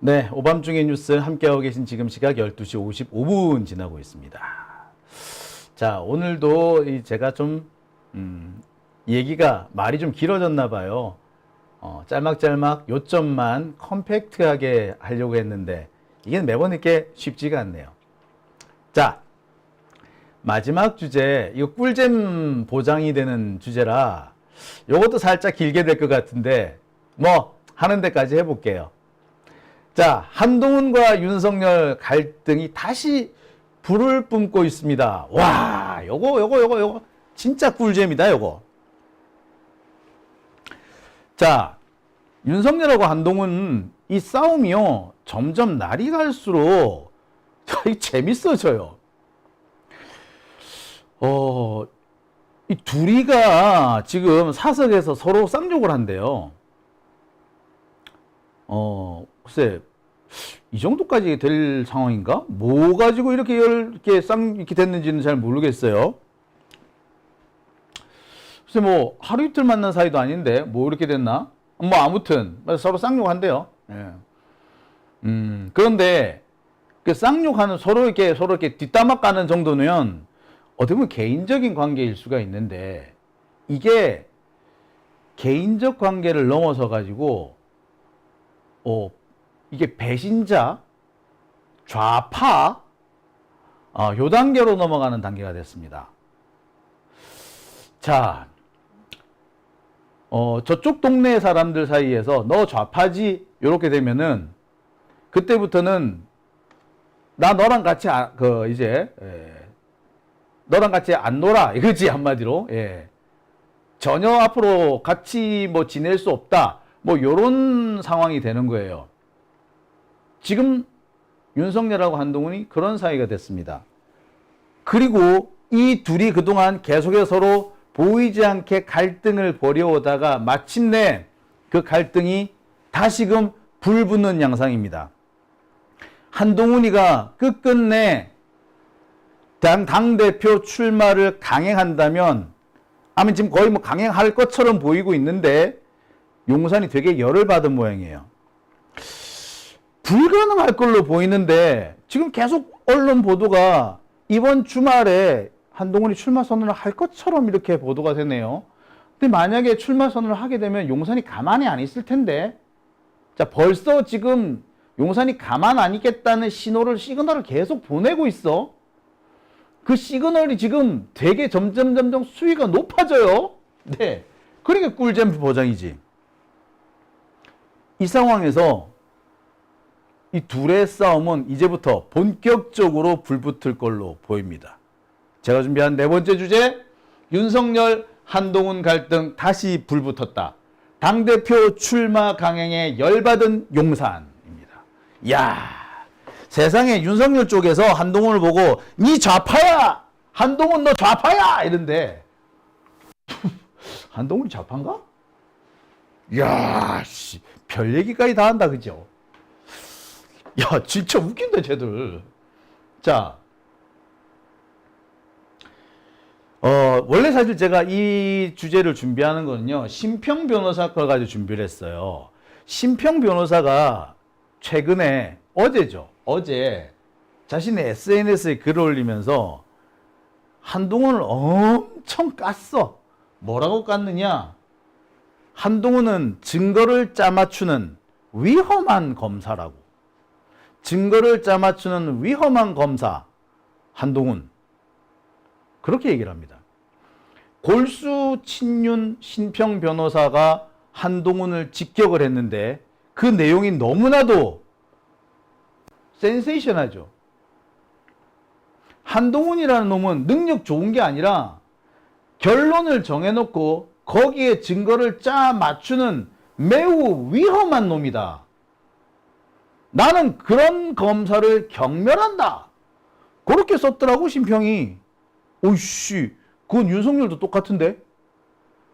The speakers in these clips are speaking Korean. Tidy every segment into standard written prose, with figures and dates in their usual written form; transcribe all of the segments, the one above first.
네, 오밤중의 뉴스 함께하고 계신 지금 시각 12시 55분 지나고 있습니다. 자, 오늘도 제가 좀, 얘기가 말이 좀 길어졌나 봐요. 짤막짤막 요점만 컴팩트하게 하려고 했는데, 이게 매번 이렇게 쉽지가 않네요. 자, 마지막 주제, 이거 꿀잼 보장이 되는 주제라, 요것도 살짝 길게 될 것 같은데, 뭐, 하는 데까지 해볼게요. 자, 한동훈과 윤석열 갈등이 다시 불을 뿜고 있습니다. 와, 요거. 진짜 꿀잼이다, 요거. 자, 윤석열하고 한동훈 이 싸움이요. 점점 날이 갈수록 재밌어져요. 이 둘이가 지금 사석에서 서로 쌍욕을 한대요. 글쎄, 이 정도까지 될 상황인가? 뭐 가지고 이렇게 됐는지는 잘 모르겠어요. 글쎄, 뭐, 하루 이틀 만난 사이도 아닌데, 뭐 이렇게 됐나? 뭐, 아무튼, 서로 쌍욕한대요. 예. 그런데, 그 쌍욕하는 서로 이렇게 뒷담화 까는 정도면, 어떻게 보면 개인적인 관계일 수가 있는데, 이게 개인적 관계를 넘어서 가지고, 이게 배신자, 좌파, 요 단계로 넘어가는 단계가 됐습니다. 자, 저쪽 동네 사람들 사이에서 너 좌파지? 요렇게 되면은, 그때부터는 나 너랑 같이, 너랑 같이 안 놀아. 이거지, 한마디로. 예. 전혀 앞으로 같이 뭐 지낼 수 없다. 뭐 요런 상황이 되는 거예요. 지금 윤석열하고 한동훈이 그런 사이가 됐습니다. 그리고 이 둘이 그동안 계속해서 서로 보이지 않게 갈등을 벌여오다가 마침내 그 갈등이 다시금 불붙는 양상입니다. 한동훈이가 끝끝내 당대표 출마를 강행한다면, 아마 지금 거의 뭐 강행할 것처럼 보이고 있는데, 용산이 되게 열을 받은 모양이에요. 불가능할 걸로 보이는데 지금 계속 언론 보도가 이번 주말에 한동훈이 출마 선언을 할 것처럼 이렇게 보도가 되네요. 근데 만약에 출마 선언을 하게 되면 용산이 가만히 안 있을 텐데, 자, 벌써 지금 용산이 가만 안 있겠다는 시그널을 계속 보내고 있어. 그 시그널이 지금 되게 점점 수위가 높아져요. 네. 그러니까 꿀잼 보장이지. 이 상황에서 이 둘의 싸움은 이제부터 본격적으로 불붙을 걸로 보입니다. 제가 준비한 네 번째 주제, 윤석열, 한동훈 갈등 다시 불붙었다. 당대표 출마 강행에 열받은 용산입니다. 이야, 세상에 윤석열 쪽에서 한동훈을 보고 니 좌파야! 한동훈 너 좌파야! 이런데 한동훈이 좌파인가? 이야, 씨, 별 얘기까지 다 한다, 그죠? 야, 진짜 웃긴다, 쟤들. 자, 원래 사실 제가 이 주제를 준비하는 거는요, 심평 변호사 걸 가지고 준비를 했어요. 심평 변호사가 최근에, 어제 자신의 SNS에 글을 올리면서 한동훈을 엄청 깠어. 뭐라고 깠느냐? 한동훈은 증거를 짜맞추는 위험한 검사라고. 증거를 짜맞추는 위험한 검사, 한동훈. 그렇게 얘기를 합니다. 골수 친윤 심평 변호사가 한동훈을 직격을 했는데 그 내용이 너무나도 센세이션하죠. 한동훈이라는 놈은 능력 좋은 게 아니라 결론을 정해놓고 거기에 증거를 짜 맞추는 매우 위험한 놈이다. 나는 그런 검사를 경멸한다. 그렇게 썼더라고, 심평이. 오이씨, 그건 윤석열도 똑같은데?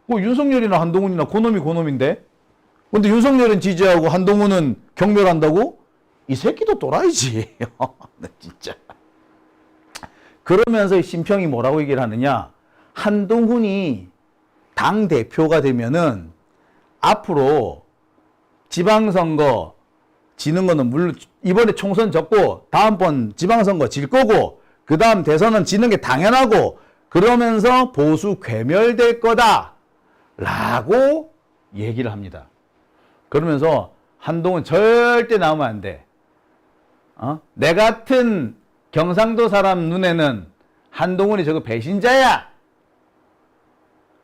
윤석열이나 한동훈이나 고놈인데? 근데 윤석열은 지지하고 한동훈은 경멸한다고? 이 새끼도 또라이지. 진짜. 그러면서 심평이 뭐라고 얘기를 하느냐? 한동훈이 당대표가 되면은 앞으로 지방선거 지는 거는 물론 이번에 총선 졌고 다음번 지방선거 질 거고 그 다음 대선은 지는 게 당연하고 그러면서 보수 괴멸될 거다 라고 얘기를 합니다. 그러면서 한동훈 절대 나오면 안 돼. 내 같은 경상도 사람 눈에는 한동훈이 저거 배신자야.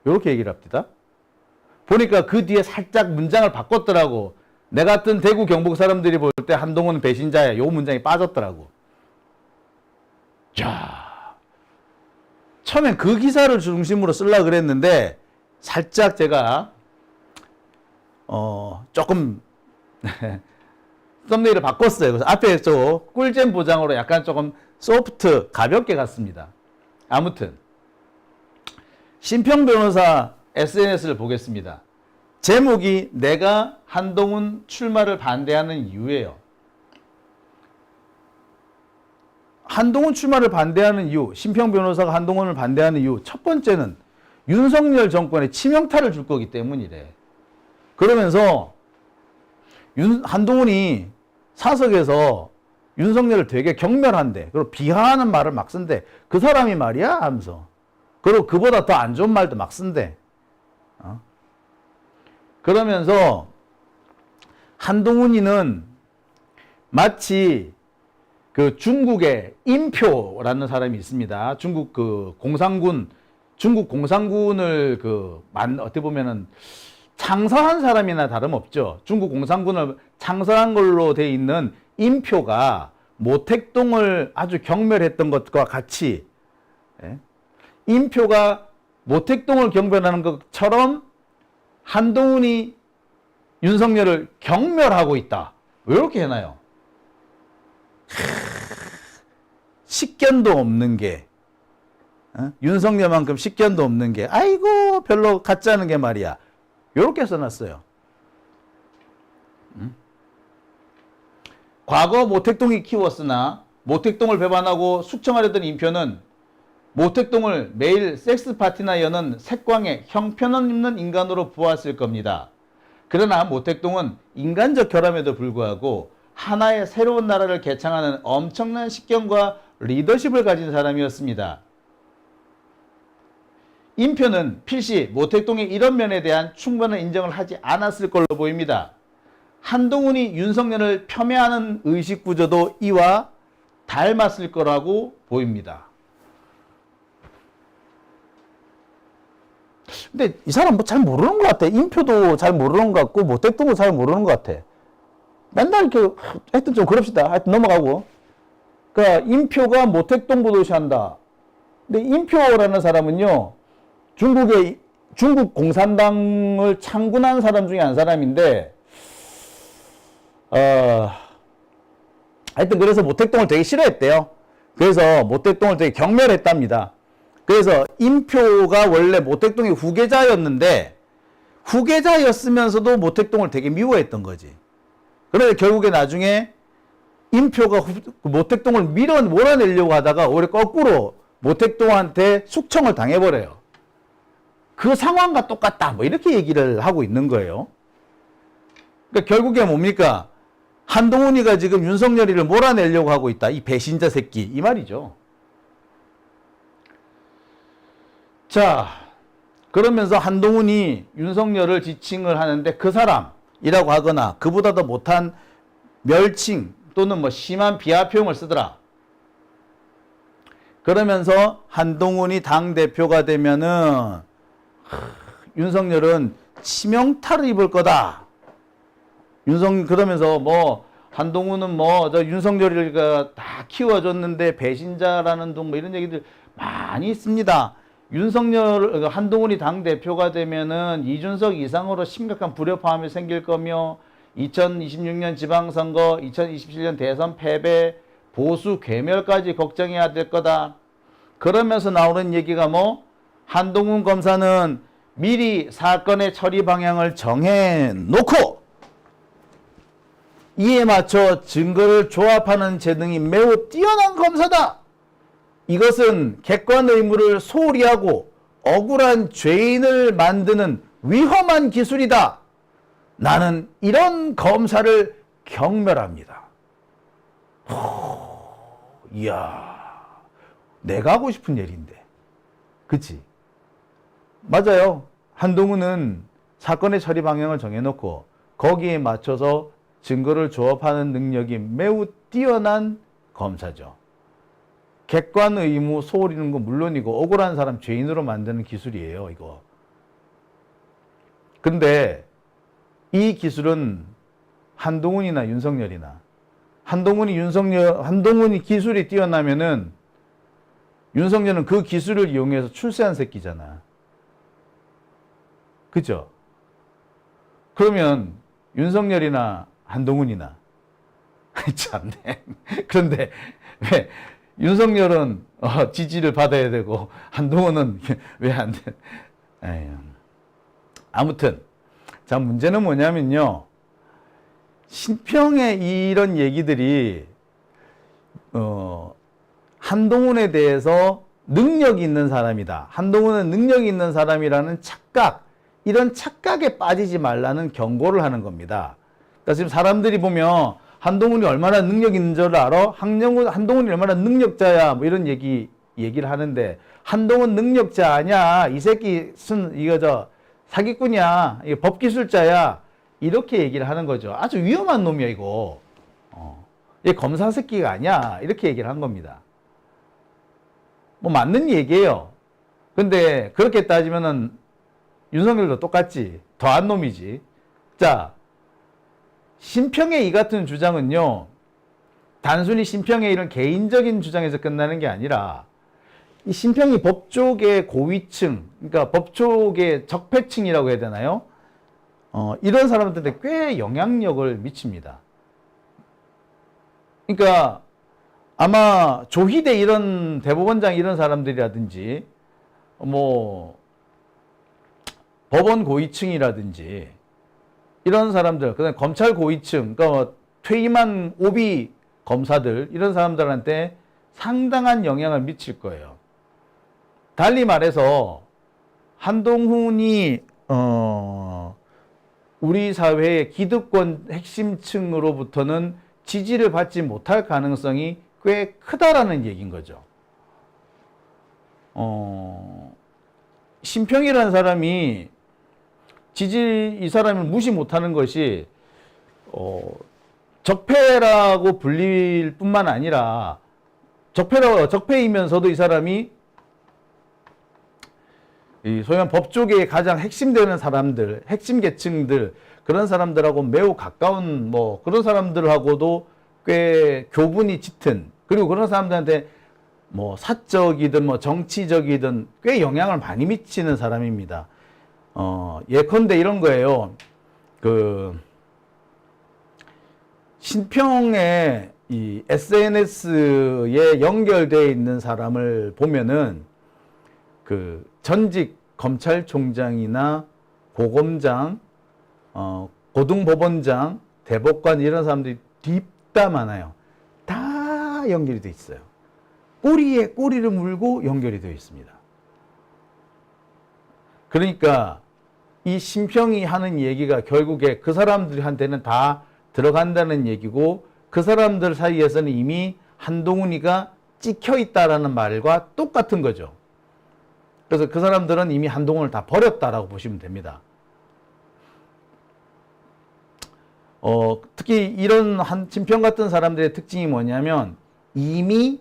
이렇게 얘기를 합니다. 보니까 그 뒤에 살짝 문장을 바꿨더라고. 내 같은 대구 경북 사람들이 볼 때 한동훈은 배신자야. 요 문장이 빠졌더라고. 자, 처음엔 그 기사를 중심으로 쓰려고 그랬는데 살짝 제가 조금 썸네일을 바꿨어요. 그래서 앞에 저 꿀잼 보장으로 약간 조금 소프트 가볍게 갔습니다. 아무튼 심평 변호사 SNS를 보겠습니다. 제목이 내가 한동훈 출마를 반대하는 이유예요. 한동훈 출마를 반대하는 이유, 심평 변호사가 한동훈을 반대하는 이유, 첫 번째는 윤석열 정권에 치명타를 줄 거기 때문이래. 그러면서 한동훈이 사석에서 윤석열을 되게 경멸한대. 그리고 비하하는 말을 막 쓴대. 그 사람이 말이야 하면서. 그리고 그보다 더 안 좋은 말도 막 쓴대. 그러면서 한동훈이는 마치 그 중국의 임표라는 사람이 있습니다. 중국 그 중국 공산군을 어떻게 보면은 창설한 사람이나 다름없죠. 중국 공산군을 창설한 걸로 돼 있는 임표가 모택동을 아주 경멸했던 것과 같이, 임표가 모택동을 경멸하는 것처럼 한동훈이 윤석열을 경멸하고 있다. 왜 이렇게 해놔요? 식견도 없는 게, 윤석열만큼 식견도 없는 게, 아이고 별로 같지 않은 게 말이야. 이렇게 써놨어요. 과거 모택동이 키웠으나 모택동을 배반하고 숙청하려던 임표는 모택동을 매일 섹스 파티나 여는 색광의 형편없는 인간으로 보았을 겁니다. 그러나 모택동은 인간적 결함에도 불구하고 하나의 새로운 나라를 개창하는 엄청난 식견과 리더십을 가진 사람이었습니다. 임표는 필시 모택동의 이런 면에 대한 충분한 인정을 하지 않았을 걸로 보입니다. 한동훈이 윤석열을 폄훼하는 의식 구조도 이와 닮았을 거라고 보입니다. 근데 이 사람 뭐 잘 모르는 것 같아. 임표도 잘 모르는 것 같고 모택동도 잘 모르는 것 같아. 맨날 이렇게 하여튼 좀 그럽시다. 하여튼 넘어가고. 그러니까 임표가 모택동 보도시 한다. 근데 임표라는 사람은요, 중국 공산당을 창군한 사람 중에 한 사람인데, 하여튼 그래서 모택동을 되게 싫어했대요. 그래서 모택동을 되게 경멸했답니다. 그래서 임표가 원래 모택동의 후계자였는데, 후계자였으면서도 모택동을 되게 미워했던 거지. 그래서 결국에 나중에 임표가 모택동을 몰아내려고 하다가 오히려 거꾸로 모택동한테 숙청을 당해버려요. 그 상황과 똑같다. 뭐 이렇게 얘기를 하고 있는 거예요. 그러니까 결국에 뭡니까? 한동훈이가 지금 윤석열이를 몰아내려고 하고 있다. 이 배신자 새끼. 이 말이죠. 자, 그러면서 한동훈이 윤석열을 지칭을 하는데 그 사람이라고 하거나 그보다 더 못한 멸칭 또는 뭐 심한 비하 표현을 쓰더라. 그러면서 한동훈이 당대표가 되면은 윤석열은 치명타를 입을 거다. 그러면서 뭐 한동훈은 뭐 저 윤석열을 다 키워줬는데 배신자라는 둥 뭐 이런 얘기들 많이 있습니다. 한동훈이 당대표가 되면은 이준석 이상으로 심각한 불협화음이 생길 거며 2026년 지방선거, 2027년 대선 패배, 보수 괴멸까지 걱정해야 될 거다. 그러면서 나오는 얘기가 뭐 한동훈 검사는 미리 사건의 처리 방향을 정해놓고 이에 맞춰 증거를 조합하는 재능이 매우 뛰어난 검사다. 이것은 객관 의무를 소홀히 하고 억울한 죄인을 만드는 위험한 기술이다. 나는 이런 검사를 경멸합니다. 이야, 내가 하고 싶은 일인데. 그치? 맞아요. 한동훈은 사건의 처리 방향을 정해놓고 거기에 맞춰서 증거를 조합하는 능력이 매우 뛰어난 검사죠. 객관 의무 소홀히는 건 물론이고 억울한 사람 죄인으로 만드는 기술이에요, 이거. 근데 이 기술은 한동훈이나 윤석열이나 한동훈이 기술이 뛰어나면은 윤석열은 그 기술을 이용해서 출세한 새끼잖아. 그죠? 그러면 윤석열이나 한동훈이나 참네. 그런데 왜 윤석열은 지지를 받아야 되고 한동훈은 왜 안 돼? 에휴. 아무튼 자, 문제는 뭐냐면요. 신평의 이런 얘기들이 한동훈에 대해서 능력이 있는 사람이다. 한동훈은 능력이 있는 사람이라는 착각, 이런 착각에 빠지지 말라는 경고를 하는 겁니다. 그러니까 지금 사람들이 보면 한동훈이 얼마나 능력 있는 줄 알아? 한동훈이 얼마나 능력자야? 뭐 이런 얘기를 하는데, 한동훈 능력자 아니야. 이 새끼 사기꾼이야. 이거 법기술자야. 이렇게 얘기를 하는 거죠. 아주 위험한 놈이야, 이거. 얘 검사 새끼가 아니야. 이렇게 얘기를 한 겁니다. 뭐 맞는 얘기예요. 근데 그렇게 따지면은 윤석열도 똑같지. 더한 놈이지. 자, 신평의 이 같은 주장은요, 단순히 신평의 이런 개인적인 주장에서 끝나는 게 아니라, 이 신평이 법조계 고위층, 그러니까 법조계 적폐층이라고 해야 되나요? 이런 사람들한테 꽤 영향력을 미칩니다. 그러니까 아마 조희대 이런 대법원장 이런 사람들이라든지, 뭐 법원 고위층이라든지 이런 사람들, 그다음에 검찰 고위층, 그러니까 퇴임한 오비 검사들, 이런 사람들한테 상당한 영향을 미칠 거예요. 달리 말해서 한동훈이 우리 사회의 기득권 핵심층으로부터는 지지를 받지 못할 가능성이 꽤 크다라는 얘기인 거죠. 신평이라는 사람이 이 사람을 무시 못하는 것이 적폐라고 불릴 뿐만 아니라, 적폐이면서도 이 사람이 이 소위 법조계의 가장 핵심되는 사람들, 핵심 계층들, 그런 사람들하고 매우 가까운 뭐 그런 사람들하고도 꽤 교분이 짙은, 그리고 그런 사람들한테 뭐 사적이든 뭐 정치적이든 꽤 영향을 많이 미치는 사람입니다. 예컨대 이런 거예요. 신평의 이 SNS에 연결되어 있는 사람을 보면은 전직 검찰총장이나 고검장, 고등법원장, 대법관 이런 사람들이 딥다 많아요. 다 연결이 되어 있어요. 꼬리에 꼬리를 물고 연결이 되어 있습니다. 그러니까 이 신평이 하는 얘기가 결국에 그 사람들한테는 다 들어간다는 얘기고, 그 사람들 사이에서는 이미 한동훈이가 찍혀 있다라는 말과 똑같은 거죠. 그래서 그 사람들은 이미 한동훈을 다 버렸다라고 보시면 됩니다. 특히 이런 신평 같은 사람들의 특징이 뭐냐면, 이미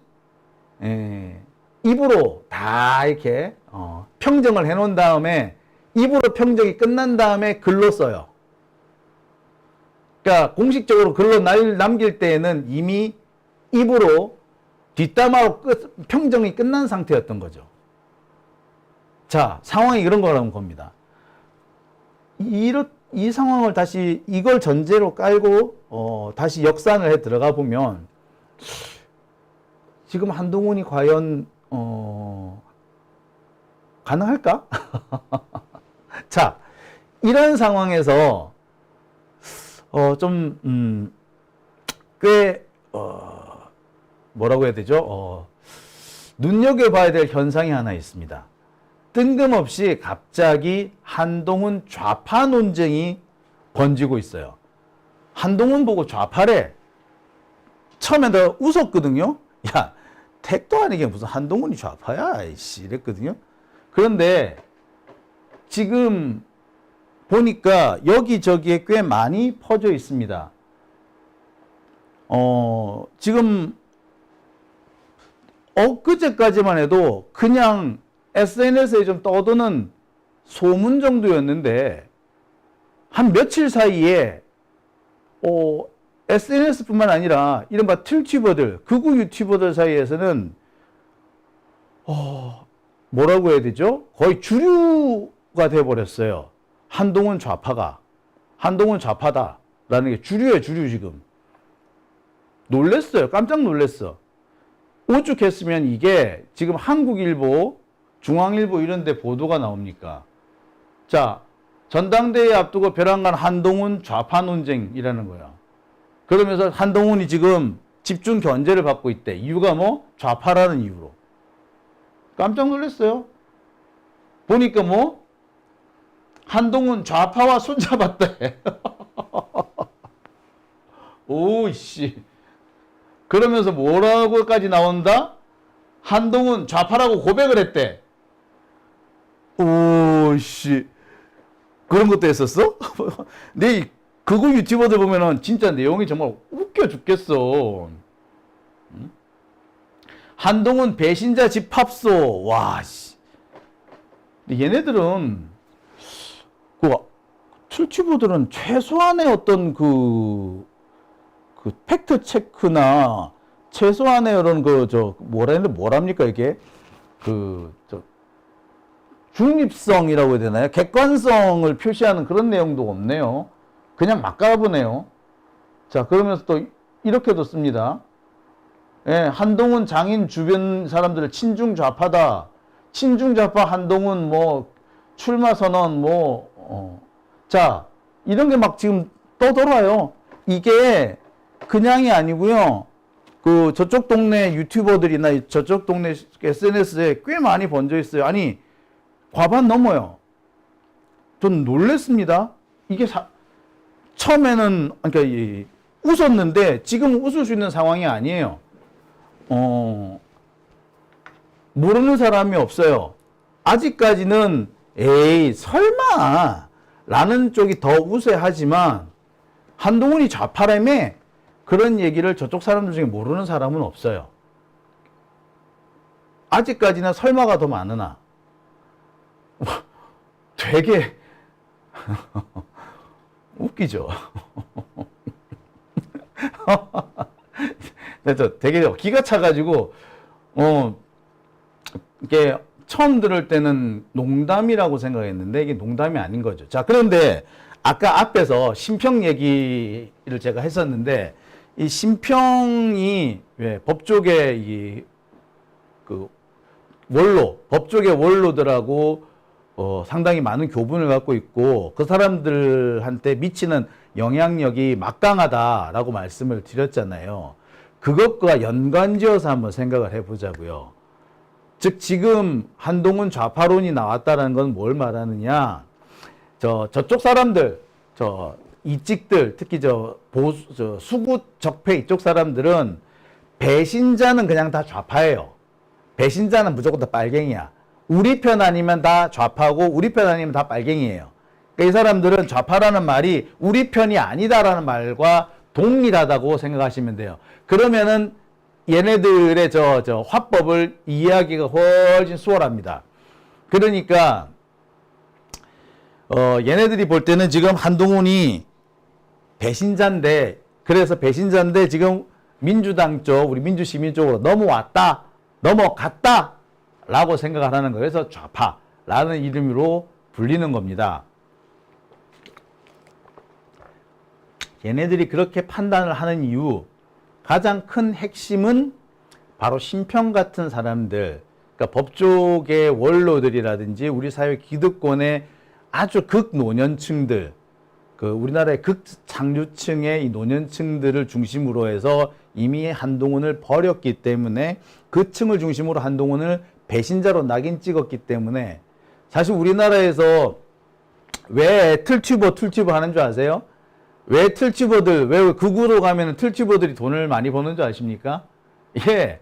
입으로 다 이렇게 평정을 해놓은 다음에, 입으로 평정이 끝난 다음에 글로 써요. 그러니까 공식적으로 글로 남길 때에는 이미 입으로 뒷담화로 평정이 끝난 상태였던 거죠. 자, 상황이 이런 거라는 겁니다. 이 상황을 다시 이걸 전제로 깔고 다시 역산을 해 들어가 보면, 지금 한동훈이 과연 가능할까? 자, 이런 상황에서 꽤 뭐라고 해야 되죠? 눈여겨봐야 될 현상이 하나 있습니다. 뜬금없이 갑자기 한동훈 좌파 논쟁이 번지고 있어요. 한동훈 보고 좌파래. 처음에 내가 웃었거든요. 야, 택도 아니게 무슨 한동훈이 좌파야, 이씨, 이랬거든요. 그런데 지금 보니까 여기저기에 꽤 많이 퍼져 있습니다. 지금 엊그제까지만 해도 그냥 SNS에 좀 떠도는 소문 정도였는데 한 며칠 사이에 SNS뿐만 아니라 이른바 틸튜버들, 극우 유튜버들 사이에서는 뭐라고 해야 되죠? 거의 주류가 돼버렸어요. 한동훈 좌파가. 한동훈 좌파다라는 게 주류예요, 주류 지금. 놀랬어요. 깜짝 놀랐어. 오죽했으면 이게 지금 한국일보, 중앙일보 이런 데 보도가 나옵니까? 자, 전당대회 앞두고 벼랑간 한동훈 좌파 논쟁이라는 거야. 그러면서 한동훈이 지금 집중 견제를 받고 있대. 이유가 뭐? 좌파라는 이유로. 깜짝 놀랐어요. 보니까 뭐? 한동훈 좌파와 손잡았대. 오이씨. 그러면서 뭐라고까지 나온다? 한동훈 좌파라고 고백을 했대. 오씨. 그런 것도 했었어? 내 극우 유튜버들 보면은 진짜 내용이 정말 웃겨 죽겠어. 한동훈 배신자 집합소. 와, 씨. 얘네들은, 툴튜버들은 최소한의 어떤 그 팩트 체크나 최소한의 이런 뭐랍니까, 이게? 중립성이라고 해야 되나요? 객관성을 표시하는 그런 내용도 없네요. 그냥 막 깔아보네요. 자, 그러면서 또 이렇게도 씁니다. 예, 한동훈 장인 주변 사람들을 친중 좌파다. 친중 좌파 한동훈 뭐 출마 선언 자, 이런 게 막 지금 떠돌아요. 이게 그냥이 아니고요. 저쪽 동네 유튜버들이나 저쪽 동네 SNS에 꽤 많이 번져 있어요. 아니, 과반 넘어요. 전 놀랬습니다. 이게 처음에는, 그러니까 웃었는데 지금 웃을 수 있는 상황이 아니에요. 모르는 사람이 없어요. 아직까지는 에이 설마 라는 쪽이 더 우세하지만 한동훈이 좌파라며 그런 얘기를 저쪽 사람들 중에 모르는 사람은 없어요. 아직까지는 설마가 더 많으나 되게 웃기죠. 되게 기가 차가지고 이게 처음 들을 때는 농담이라고 생각했는데 이게 농담이 아닌 거죠. 자, 그런데 아까 앞에서 심평 얘기를 제가 했었는데 이 심평이 법조계 법조계 원로들하고 상당히 많은 교분을 갖고 있고 그 사람들한테 미치는 영향력이 막강하다라고 말씀을 드렸잖아요. 그것과 연관지어서 한번 생각을 해보자고요. 즉 지금 한동훈 좌파론이 나왔다는 건 뭘 말하느냐? 저쪽 사람들, 이직들, 특히 수구 적폐 이쪽 사람들은 배신자는 그냥 다 좌파예요. 배신자는 무조건 다 빨갱이야. 우리 편 아니면 다 좌파고 우리 편 아니면 다 빨갱이에요. 그러니까 이 사람들은 좌파라는 말이 우리 편이 아니다라는 말과 동일하다고 생각하시면 돼요. 그러면은 얘네들의 화법을 이해하기가 훨씬 수월합니다. 그러니까 얘네들이 볼 때는 지금 한동훈이 배신자인데 지금 민주당 쪽, 우리 민주시민 쪽으로 넘어갔다 라고 생각을 하는 거예요. 그래서 좌파라는 이름으로 불리는 겁니다. 얘네들이 그렇게 판단을 하는 이유, 가장 큰 핵심은 바로 심평 같은 사람들, 그러니까 법조계 원로들이라든지 우리 사회 기득권의 아주 극노년층들, 우리나라의 극장류층의 이 노년층들을 중심으로 해서 이미 한동훈을 버렸기 때문에 그 층을 중심으로 한동훈을 배신자로 낙인 찍었기 때문에 사실 우리나라에서 왜 툴튜버 하는 줄 아세요? 왜 틀튜버들, 왜 극우로 가면 틀튜버들이 돈을 많이 버는 줄 아십니까? 예.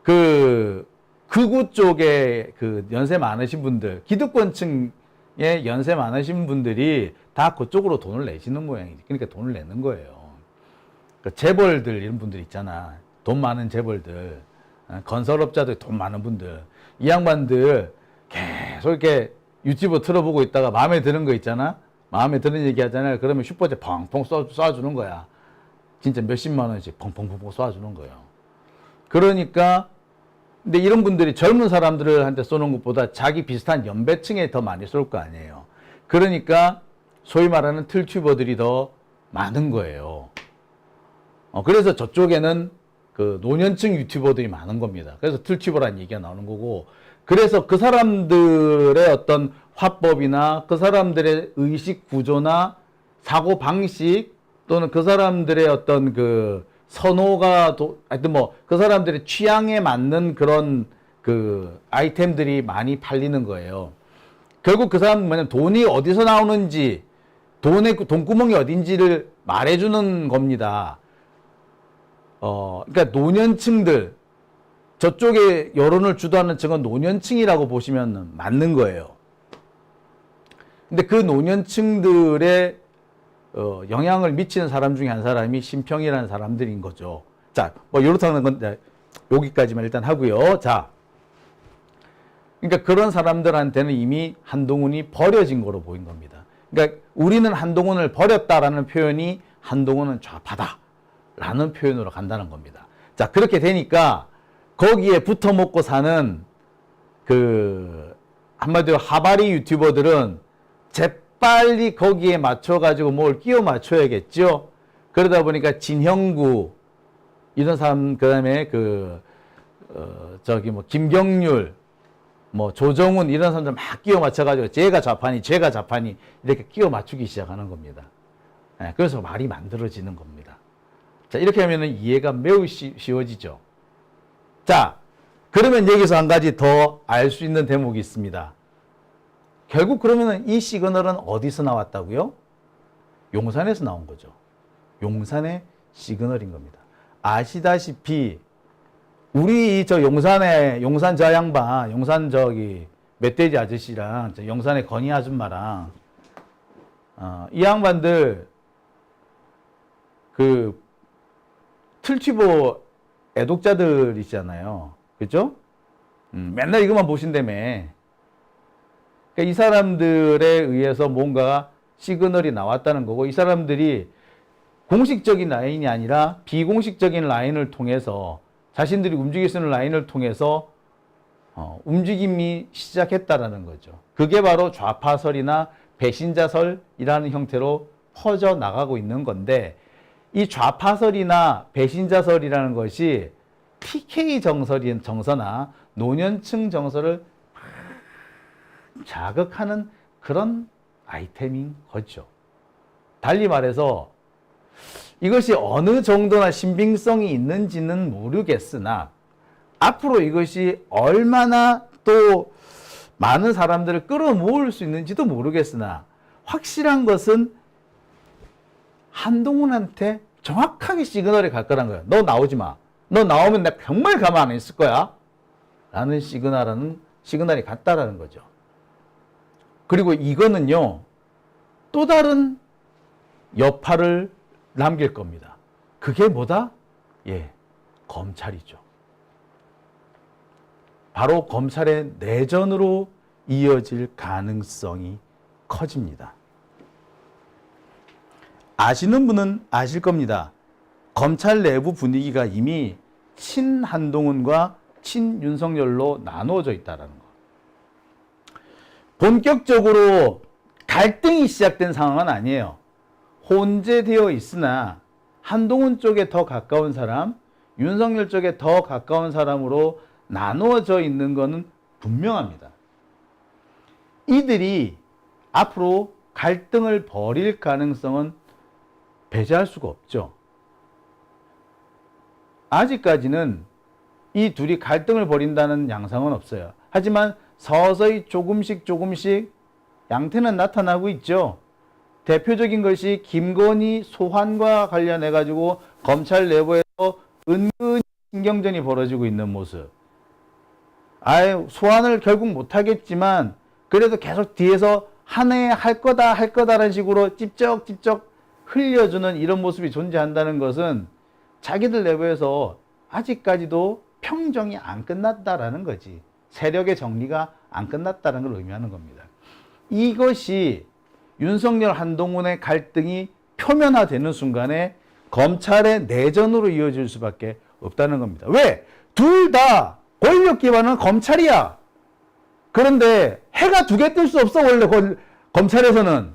극우 쪽에 연세 많으신 분들, 기득권층에 연세 많으신 분들이 다 그쪽으로 돈을 내시는 모양이지. 그러니까 돈을 내는 거예요. 재벌들 이런 분들 있잖아. 돈 많은 재벌들, 건설업자들 돈 많은 분들, 이 양반들 계속 이렇게 유튜브 틀어보고 있다가 마음에 드는 거 있잖아. 마음에 드는 얘기 하잖아요. 그러면 슈퍼챗 펑펑 쏴주는 거야. 진짜 몇십만 원씩 펑펑펑펑 쏴주는 거예요. 그러니까 근데 이런 분들이 젊은 사람들한테 쏘는 것보다 자기 비슷한 연배층에 더 많이 쏠 거 아니에요. 그러니까 소위 말하는 틀튜버들이 더 많은 거예요. 그래서 저쪽에는 노년층 유튜버들이 많은 겁니다. 그래서 틀튜버라는 얘기가 나오는 거고, 그래서 그 사람들의 어떤 화법이나 그 사람들의 의식 구조나 사고 방식 또는 그 사람들의 어떤 선호가 하여튼 그 사람들의 취향에 맞는 그런 아이템들이 많이 팔리는 거예요. 결국 그 사람은 뭐냐면 돈이 어디서 나오는지, 돈구멍이 어딘지를 말해주는 겁니다. 그러니까 노년층들, 저쪽에 여론을 주도하는 층은 노년층이라고 보시면 맞는 거예요. 근데 그 노년층들의 영향을 미치는 사람 중에 한 사람이 심평이라는 사람들인 거죠. 자, 이렇다는 건데 여기까지만 일단 하고요. 자, 그러니까 그런 사람들한테는 이미 한동훈이 버려진 거로 보인 겁니다. 그러니까 우리는 한동훈을 버렸다라는 표현이 한동훈은 좌파다라는 표현으로 간다는 겁니다. 자, 그렇게 되니까 거기에 붙어 먹고 사는 한마디로 하바리 유튜버들은 재빨리 거기에 맞춰가지고 뭘 끼워 맞춰야겠죠. 그러다 보니까 진형구 이런 사람, 그 다음에 김경률, 조정훈 이런 사람들 막 끼워 맞춰가지고 제가 좌파니 이렇게 끼워 맞추기 시작하는 겁니다. 네, 그래서 말이 만들어지는 겁니다. 자, 이렇게 하면은 이해가 매우 쉬워지죠. 자, 그러면 여기서 한 가지 더 알 수 있는 대목이 있습니다. 결국 그러면은 이 시그널은 어디서 나왔다고요? 용산에서 나온 거죠. 용산의 시그널인 겁니다. 아시다시피 우리 용산 저 양반, 용산 멧돼지 아저씨랑 용산의 건희 아줌마랑 이 양반들 틀튜버 애독자들이잖아요. 그죠? 맨날 이것만 보신다며. 그러니까 이 사람들에 의해서 뭔가 시그널이 나왔다는 거고, 이 사람들이 공식적인 라인이 아니라 비공식적인 라인을 통해서 자신들이 움직일 수 있는 라인을 통해서 움직임이 시작했다라는 거죠. 그게 바로 좌파설이나 배신자설이라는 형태로 퍼져 나가고 있는 건데, 이 좌파설이나 배신자설이라는 것이 TK 정서나 노년층 정서를 자극하는 그런 아이템인 거죠. 달리 말해서 이것이 어느 정도나 신빙성이 있는지는 모르겠으나 앞으로 이것이 얼마나 또 많은 사람들을 끌어모을 수 있는지도 모르겠으나 확실한 것은 한동훈한테 정확하게 시그널이 갈 거란 거예요. 너 나오지 마. 너 나오면 내가 정말 가만 안 있을 거야. 라는 시그널이 갔다라는 거죠. 그리고 이거는요, 또 다른 여파를 남길 겁니다. 그게 뭐다? 검찰이죠. 바로 검찰의 내전으로 이어질 가능성이 커집니다. 아시는 분은 아실 겁니다. 검찰 내부 분위기가 이미 친한동훈과 친윤석열로 나누어져 있다는 거. 본격적으로 갈등이 시작된 상황은 아니에요. 혼재되어 있으나 한동훈 쪽에 더 가까운 사람, 윤석열 쪽에 더 가까운 사람으로 나누어져 있는 것은 분명합니다. 이들이 앞으로 갈등을 벌일 가능성은 배제할 수가 없죠. 아직까지는 이 둘이 갈등을 벌인다는 양상은 없어요. 하지만 서서히 조금씩 양태는 나타나고 있죠. 대표적인 것이 김건희 소환과 관련해 가지고 검찰 내부에서 은근히 신경전이 벌어지고 있는 모습. 아예 소환을 결국 못하겠지만 그래도 계속 뒤에서 한 해 할 거다라는 식으로 찝쩍찝쩍 흘려주는 이런 모습이 존재한다는 것은 자기들 내부에서 아직까지도 평정이 안 끝났다라는 거지. 세력의 정리가 안 끝났다는 걸 의미하는 겁니다. 이것이 윤석열 한동훈의 갈등이 표면화되는 순간에 검찰의 내전으로 이어질 수밖에 없다는 겁니다. 왜? 둘 다 권력 기반은 검찰이야. 그런데 해가 두 개 뜰 수 없어, 원래 검찰에서는.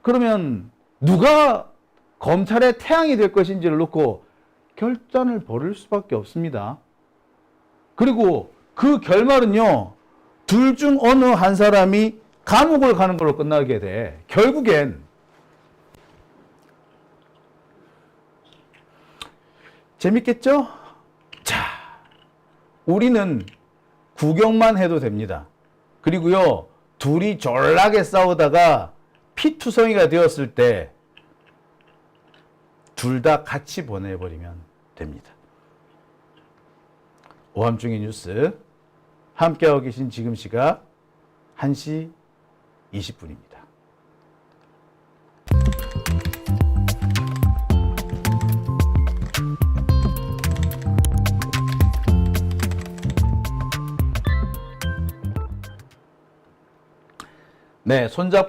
그러면 누가 검찰의 태양이 될 것인지를 놓고 결단을 벌일 수밖에 없습니다. 그리고 그 결말은요, 둘 중 어느 한 사람이 감옥을 가는 걸로 끝나게 돼. 결국엔. 재밌겠죠? 자, 우리는 구경만 해도 됩니다. 그리고요, 둘이 졸라게 싸우다가 피투성이가 되었을 때 둘 다 같이 보내버리면 됩니다. 오함중의 뉴스 함께하고 계신 지금 시각 1시 20분입니다. 네, 손잡고